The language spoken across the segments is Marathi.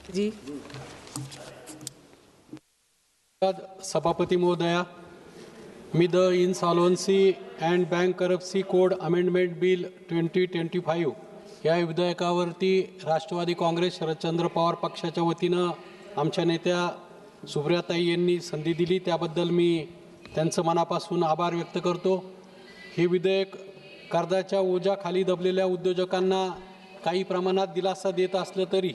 जी सभापती महोदया, मी the insolvency and bankruptcy code amendment bill 2025 या विधेयकावरती राष्ट्रवादी काँग्रेस शरदचंद्र पवार पक्षाच्या वतीनं आमच्या नेत्या सुप्रियाताई यांनी संधी दिली, त्याबद्दल मी त्यांचं मनापासून आभार व्यक्त करतो। हे विधेयक कर्जाच्या ओझ्याखाली दबलेल्या उद्योजकांना काही प्रमाणात दिलासा देत असलं तरी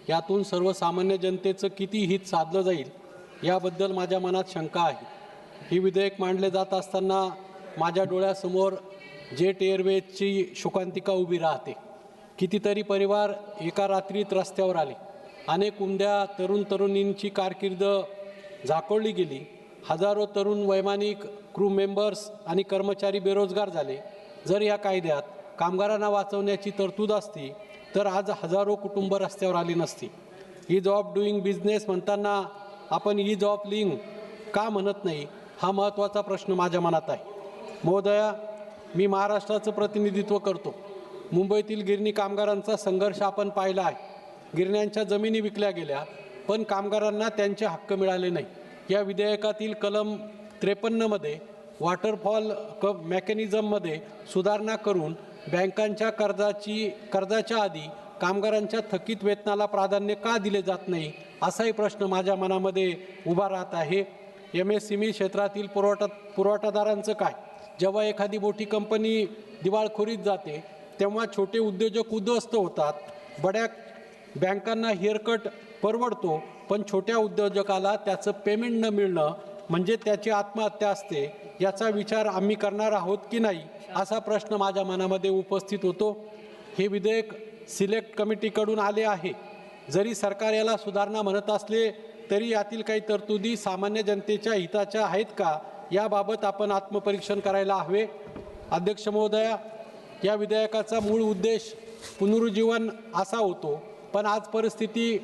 यातून सर्वसामान्य जनतेचं किती हित साधलं जाईल याबद्दल माझ्या मनात शंका आहे। ही विधेयक मांडले जात असताना माझ्या डोळ्यासमोर जेट एअरवेजची शोकांतिका उभी राहते। कितीतरी परिवार एका रात्रीत रस्त्यावर आले, अनेक उमद्या तरुण तरुणींची कारकीर्द झाकोळली गेली, हजारो तरुण वैमानिक क्रू मेंबर्स आणि कर्मचारी बेरोजगार झाले। जर या कायद्यात कामगारांना वाचवण्याची तरतूद असती तर आज हजारो कुटुंब रस्त्यावर आली नसती। ईज ऑफ डुईंग बिझनेस म्हणताना आपण ईज ऑफ लिव्हिंग का म्हणत नाही, हा महत्त्वाचा प्रश्न माझ्या मनात आहे। महोदया, मी महाराष्ट्राचं प्रतिनिधित्व करतो। मुंबईतील गिरणी कामगारांचा संघर्ष आपण पाहिला आहे। गिरण्यांच्या जमिनी विकल्या गेल्या, पण कामगारांना त्यांचे हक्क मिळाले नाही। या विधेयकातील कलम 53 मध्ये वॉटरफॉल मेकॅनिझममध्ये सुधारणा करून बँकांच्या कर्जाच्या आधी कामगारांच्या थकीत वेतनाला प्राधान्य का दिले जात नाही, असाही प्रश्न माझ्या मनामध्ये उभा राहत आहे। MSME क्षेत्रातील पुरवठादारांचं काय? जेव्हा एखादी मोठी कंपनी दिवाळखोरीत जाते तेव्हा छोटे उद्योजक उद्ध्वस्त होतात। बड्या बँकांना हेअरकट परवडतो, पण छोट्या उद्योजकाला त्याचं पेमेंट न मिळणं म्हणजे त्याची आत्महत्या असते। याचा विचार आम्ही करणार आहोत की नाही, असा प्रश्न माझ्या मनामध्ये उपस्थित होतो। हे विधेयक सिलेक्ट कमिटीकडून आले आहे। जरी सरकार याला सुधारणा म्हणत असले तरी यातील काही तरतुदी सामान्य जनतेच्या हिताच्या आहेत का, याबाबत आपण आत्मपरीक्षण करायला हवे। अध्यक्ष महोदया, या विधेयकाचा मूळ उद्देश पुनरुज्जीवन असा होतो, पण आज परिस्थिती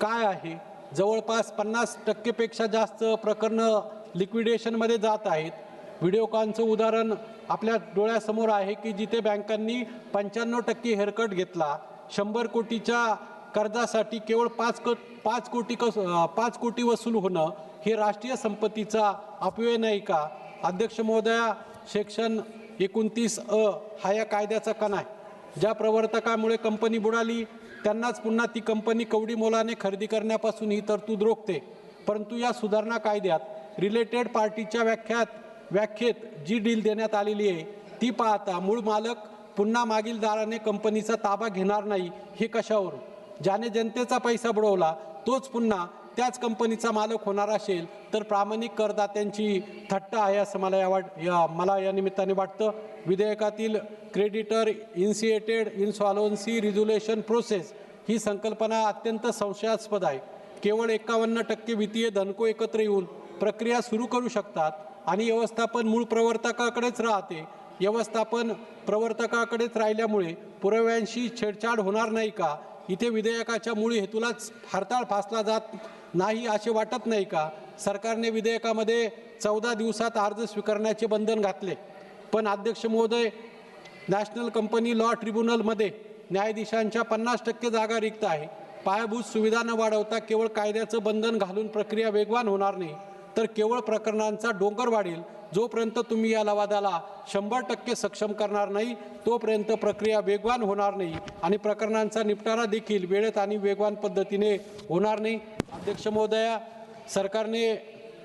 काय आहे? जवळपास 50% जास्त प्रकरणं लिक्विडेशनमध्ये जात आहेत। व्हिडिओकॉनचं उदाहरण आपल्या डोळ्यासमोर आहे की जिथे बँकांनी 95% हेअरकट घेतला। 100 कोटीच्या कर्जासाठी केवळ 5 कोटी वसूल होणं हे राष्ट्रीय संपत्तीचा अपव्यय नाही का? अध्यक्ष महोदया, सेक्शन 29A हा या कायद्याचा कणा आहे। ज्या प्रवर्तकामुळे कंपनी बुडाली त्यांनाच पुन्हा ती कंपनी कवडी मोलाने खरेदी करण्यापासून ही तरतूद रोखते। परंतु या सुधारणा कायद्यात रिलेटेड पार्टीच्या व्याख्येत जी डील देण्यात आलेली आहे ती पाहता मूळ मालक पुन्हा मागील दाराने कंपनीचा ताबा घेणार नाही, हे कशावरून? ज्याने जनतेचा पैसा बुडवला तोच पुन्हा त्याच कंपनीचा मालक होणार असेल तर प्रामाणिक करदात्यांची थट्टा आहे असं मला या निमित्ताने वाटतं। विधेयकातील क्रेडिटर इनिशिएटेड इन्सॉल्व्हन्सी रिझोल्यूशन प्रोसेस ही संकल्पना अत्यंत संशयास्पद आहे। केवळ 51% वित्तीय धनको एकत्र येऊन प्रक्रिया सुरू करू शकतात आणि व्यवस्थापन मूळ प्रवर्तकाकडेच राहते। व्यवस्थापन प्रवर्तकाकडेच राहिल्यामुळे पुराव्यांशी छेडछाड होणार नाही का? इथे विधेयकाच्या मूळ हेतूलाच हरताळ फासला जात नाही असे वाटत नाही का? सरकारने विधेयकामध्ये 14 दिवसात अर्ज स्वीकारण्याचे बंधन घातले, पण अध्यक्ष महोदय, नॅशनल कंपनी लॉ ट्रिब्युनलमध्ये न्यायाधीशांच्या 50% जागा रिक्त आहे। पायाभूत सुविधा न वाढवता केवळ कायद्याचं बंधन घालून प्रक्रिया वेगवान होणार नाही, तर केवळ प्रकरणांचा डोंगर वाढेल। जोपर्यंत तुम्ही या लवादाला 100% सक्षम करणार नाही तोपर्यंत प्रक्रिया वेगवान होणार नाही आणि प्रकरणांचा निपटारा देखील वेळेत आणि वेगवान पद्धतीने होणार नाही। अध्यक्ष महोदया, सरकारने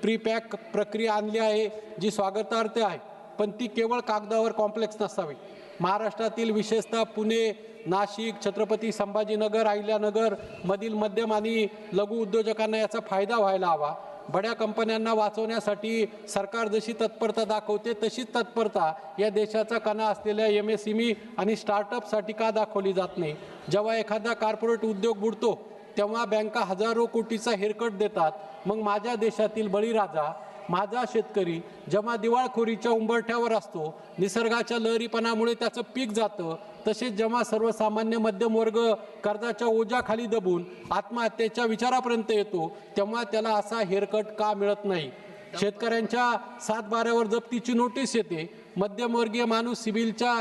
प्रीपॅक प्रक्रिया आणली आहे जी स्वागतार्ह आहे, पण ती केवळ कागदावर कॉम्प्लेक्स नसावी। महाराष्ट्रातील विशेषतः पुणे, नाशिक, छत्रपती संभाजीनगर, अहिल्यानगर मधील मध्यम आणि लघु उद्योजकांना याचा फायदा व्हायला हवा। बड्या कंपन्यांना वाचवण्यासाठी सरकार जशी तत्परता दाखवते तशीच तत्परता या देशाचा कणा असलेल्या MSME आणि स्टार्टअपसाठी का दाखवली जात नाही? जेव्हा एखादा कॉर्पोरेट उद्योग बुडतो तेव्हा बँका हजारो कोटीचा हेअरकट देतात। मग माझ्या देशातील बळीराजा माझा शेतकरी जेव्हा दिवाळखोरीच्या उंबरठ्यावर असतो, निसर्गाच्या लहरीपणामुळे त्याचं पीक जातं, तसेच जेव्हा सर्वसामान्य मध्यम वर्ग कर्जाच्या ओझ्याखाली दबून आत्महत्येच्या विचारापर्यंत येतो तेव्हा त्याला असा हेअरकट का मिळत नाही? शेतकऱ्यांच्या 7/12वर जप्तीची नोटीस येते, मध्यमवर्गीय माणूस सिबिलच्या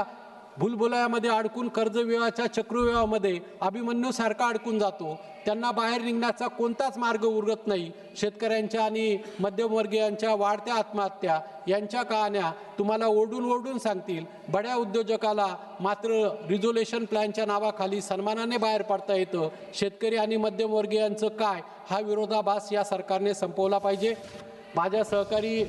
भूलभुलयामध्ये अडकून कर्जविवाहाच्या चक्रव्यूहामध्ये अभिमन्यूसारखा अडकून जातो. त्यांना बाहेर निघण्याचा कोणताच मार्ग उरत नाही. शेतकऱ्यांच्या आणि मध्यमवर्गीयांच्या वाढत्या आत्महत्या यांच्या कहाण्या तुम्हाला ओरडून सांगतील. बड्या उद्योजकाला मात्र रिझोल्युशन प्लॅनच्या नावाखाली सन्मानाने बाहेर पडता येतं. शेतकरी आणि मध्यमवर्गीयांचं काय, हा विरोधाभास या सरकारने संपवला पाहिजे. माझ्या सहकारी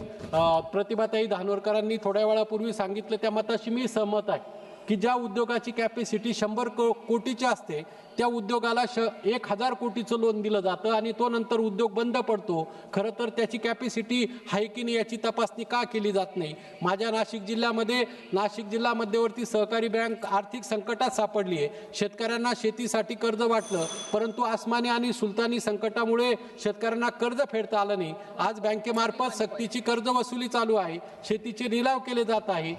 प्रतिभाताई धानोरकरांनी थोड्या वेळापूर्वी सांगितलं त्या मताशी मी सहमत आहे की ज्या उद्योगाची कॅपॅसिटी 100 कोटीची असते त्या उद्योगाला 1000 कोटीचं लोन दिलं जातं आणि तो नंतर उद्योग बंद पडतो. खरं तर त्याची कॅपॅसिटी आहे की नाही याची तपासणी का केली जात नाही. माझ्या नाशिक जिल्हा मध्यवर्ती सहकारी बँक आर्थिक संकटात सापडली आहे. शेतकऱ्यांना शेतीसाठी कर्ज वाटलं, परंतु आसमानी आणि सुलतानी संकटामुळे शेतकऱ्यांना कर्ज फेडता आलं नाही. आज बँकेमार्फत सक्तीची कर्ज वसुली चालू आहे. शेतीचे लिलाव केले जात आहे.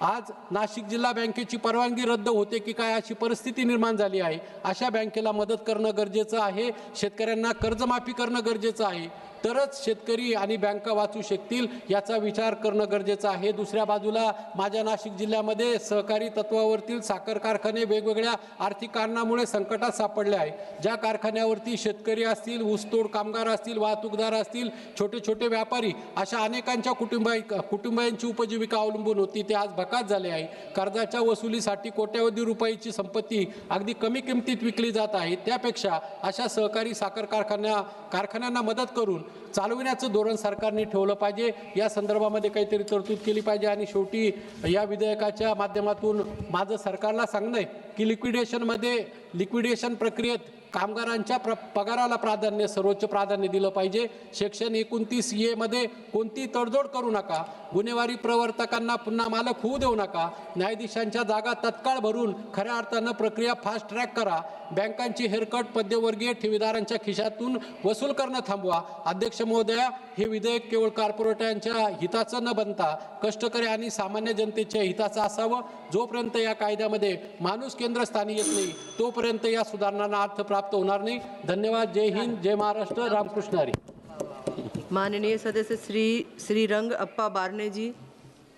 आज नाशिक जिल्हा बँकेची परवानगी रद्द होते की काय अशी परिस्थिती निर्माण झाली आहे. अशा बँकेला मदत करणं गरजेचं आहे. शेतकऱ्यांना कर्जमाफी करणं गरजेचं आहे. तरच शेतकरी आणि बँका वाचू शकतील याचा विचार करणं गरजेचं आहे. दुसऱ्या बाजूला माझ्या नाशिक जिल्ह्यामध्ये सहकारी तत्वावरील साखर कारखाने वेगवेगळ्या आर्थिक कारणामुळे संकटात सापडले आहे. ज्या कारखान्यावरती शेतकरी असतील, ऊसतोड कामगार असतील, वाहतूकदार असतील, छोटे छोटे व्यापारी अशा अनेकांच्या कुटुंबांची उपजीविका अवलंबून होती ते आज भकास झाले आहे. कर्जाच्या वसुलीसाठी कोट्यवधी रुपयाची संपत्ती अगदी कमी किमतीत विकली जात आहे. त्यापेक्षा अशा सहकारी साखर कारखान्यांना मदत करून चालविण्याचं धोरण सरकारने ठेवलं पाहिजे. या संदर्भामध्ये काहीतरी तरतूद केली पाहिजे. आणि शेवटी या विधेयकाच्या माध्यमातून माझं सरकारला सांगणं आहे की लिक्विडेशन प्रक्रियेत कामगारांच्या पगाराला सर्वोच्च प्राधान्य दिलं पाहिजे. सेक्शन 29A मध्ये कोणती तडजोड करू नका. गुन्हेगारी प्रवर्तकांना पुन्हा मालक होऊ देऊ नका. न्यायाधीशांच्या जागा तत्काळ भरून खऱ्या अर्थानं प्रक्रिया फास्ट ट्रॅक करा. बँकांची हेरकट मध्यमवर्गीय ठेवीदारांच्या खिशातून वसूल करणं थांबवा. अध्यक्ष महोदया, हे विधेयक केवळ कॉर्पोरेटांच्या हिताचं न बनता कष्टकरी आणि सामान्य जनतेच्या हिताचं असावं. जोपर्यंत या कायद्यामध्ये माणूस केंद्रस्थानी येत नाही तोपर्यंत या सुधारणांना अर्थ प्राप्त होणार नाही. धन्यवाद. जय हिंद, जय महाराष्ट्र. रामकृष्ण हरी. माननीय सदस्य श्री रंग अप्पा बारने जी.